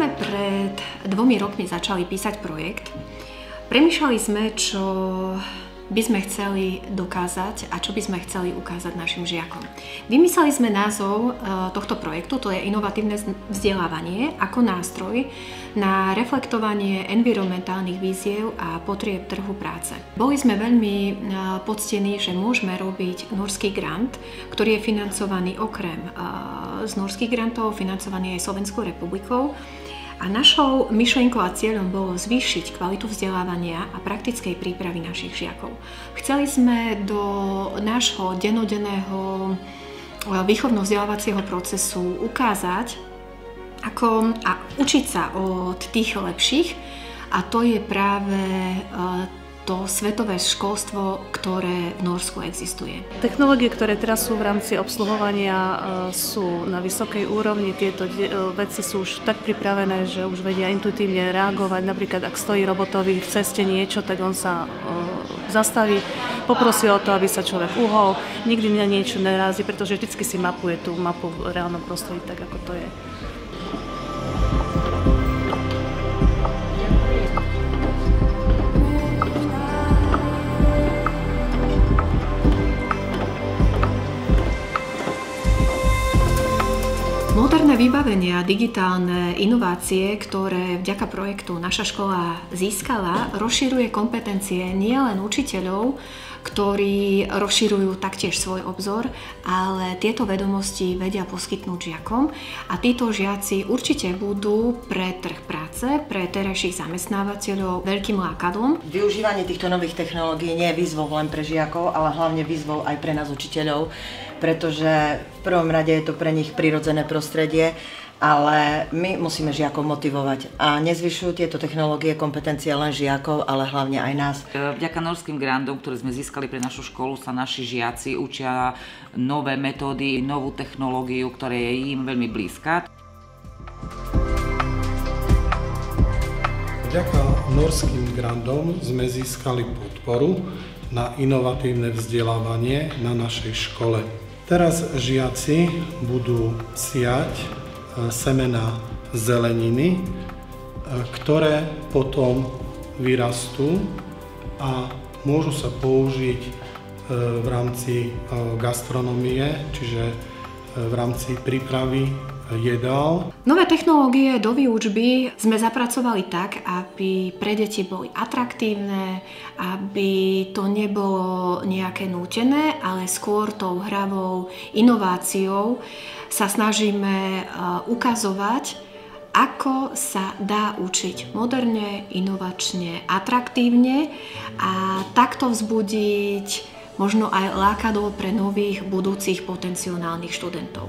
sme pred 2 rokmi začali písať projekt, premýšľali sme, čo by sme chceli dokázať a čo by sme chceli ukázať našim žiakom. Vymysleli sme názov tohto projektu, to je inovatívne vzdelávanie ako nástroj na reflektovanie environmentálnych víziev a potrieb trhu práce. Boli sme veľmi poctení, že môžeme robiť norský grant, ktorý je financovaný okrem z norských grantov, financovaný aj Slovenskou republikou. A našou myšlienkou a cieľom bolo zvýšiť kvalitu vzdelávania a praktickej prípravy našich žiakov. Chceli sme do nášho dennodenného výchovno-vzdelávacieho procesu ukázať, ako a učiť sa od tých lepších, a to je práve to svetové školstvo, ktoré v Norsku existuje. Technológie, ktoré teraz sú v rámci obsluhovania, sú na vysokej úrovni. Tieto veci sú už tak pripravené, že už vedia intuitívne reagovať. Napríklad, ak stojí robotovi v ceste niečo, tak on sa zastaví, poprosí o to, aby sa človek uhol. Nikdy na niečo nerazí, pretože vždy si mapuje tú mapu v reálnom prostredí, tak ako to je. Moderné vybavenie a digitálne inovácie, ktoré vďaka projektu naša škola získala, rozširuje kompetencie nielen učiteľov, ktorí rozširujú taktiež svoj obzor, ale tieto vedomosti vedia poskytnúť žiakom a títo žiaci určite budú pre trh práce, pre terajších zamestnávateľov veľkým lákadlom. Využívanie týchto nových technológií nie je výzvou len pre žiakov, ale hlavne výzvou aj pre nás učiteľov, pretože v prvom rade je to pre nich prirodzené prostredie, ale my musíme žiakov motivovať a nezvyšujú tieto technológie kompetencie len žiakov, ale hlavne aj nás. Vďaka norským grantom, ktoré sme získali pre našu školu, sa naši žiaci učia nové metódy, novú technológiu, ktorá je im veľmi blízka. Vďaka norským grantom sme získali podporu na inovatívne vzdelávanie na našej škole. Teraz žiaci budú siať semená zeleniny, ktoré potom vyrastú a môžu sa použiť v rámci gastronómie, čiže v rámci prípravy jedál. Nové technológie do výučby sme zapracovali tak, aby pre deti boli atraktívne, aby to nebolo nejaké nútené, ale skôr tou hravou inováciou sa snažíme ukazovať, ako sa dá učiť moderne, inovačne, atraktívne a takto vzbudiť možno aj lákadlo pre nových budúcich potenciálnych študentov.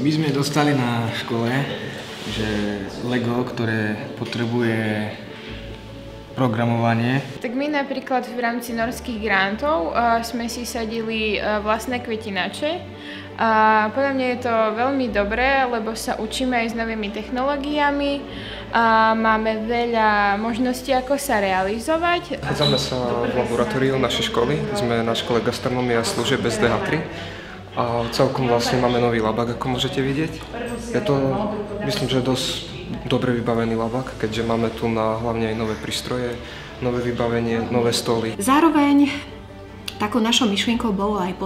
My sme dostali na škole, že Lego, ktoré potrebuje programovanie. Tak my napríklad v rámci norských grantov sme si sadili vlastné kvetinače. A podľa mňa je to veľmi dobré, lebo sa učíme aj s novými technológiami a máme veľa možností, ako sa realizovať. Nachádzame sa v laboratóriu našej školy, sme na škole gastronomie a služieb SDH3 a celkom vlastne máme nový labák, ako môžete vidieť. Je to, myslím, že dosť dobre vybavený labák, keďže máme tu hlavne aj nové prístroje, nové vybavenie, nové stoly. Zároveň takou našou myšlienkou bolo aj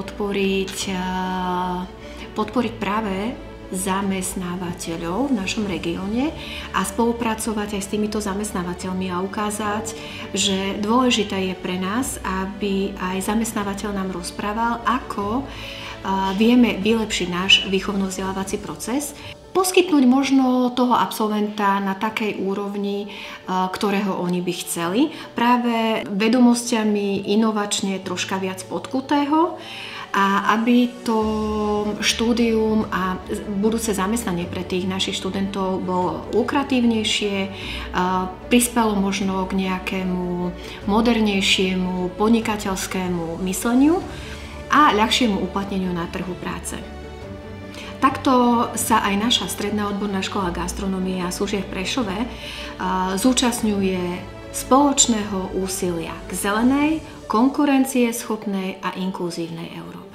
podporiť práve zamestnávateľov v našom regióne a spolupracovať aj s týmito zamestnávateľmi a ukázať, že dôležité je pre nás, aby aj zamestnávateľ nám rozprával, ako vieme vylepšiť náš výchovno-vzdelávací proces. Poskytnúť možno toho absolventa na takej úrovni, ktorého oni by chceli, práve vedomosťami inovačne troška viac podkutého, a aby to štúdium a budúce zamestnanie pre tých našich študentov bolo lukratívnejšie, prispelo možno k nejakému modernejšiemu podnikateľskému mysleniu a ľahšiemu uplatneniu na trhu práce. Takto sa aj naša stredná odborná škola gastronómie a služieb v Prešove zúčastňuje spoločného úsilia k zelenej, konkurencieschopnej a inkluzívnej Európe.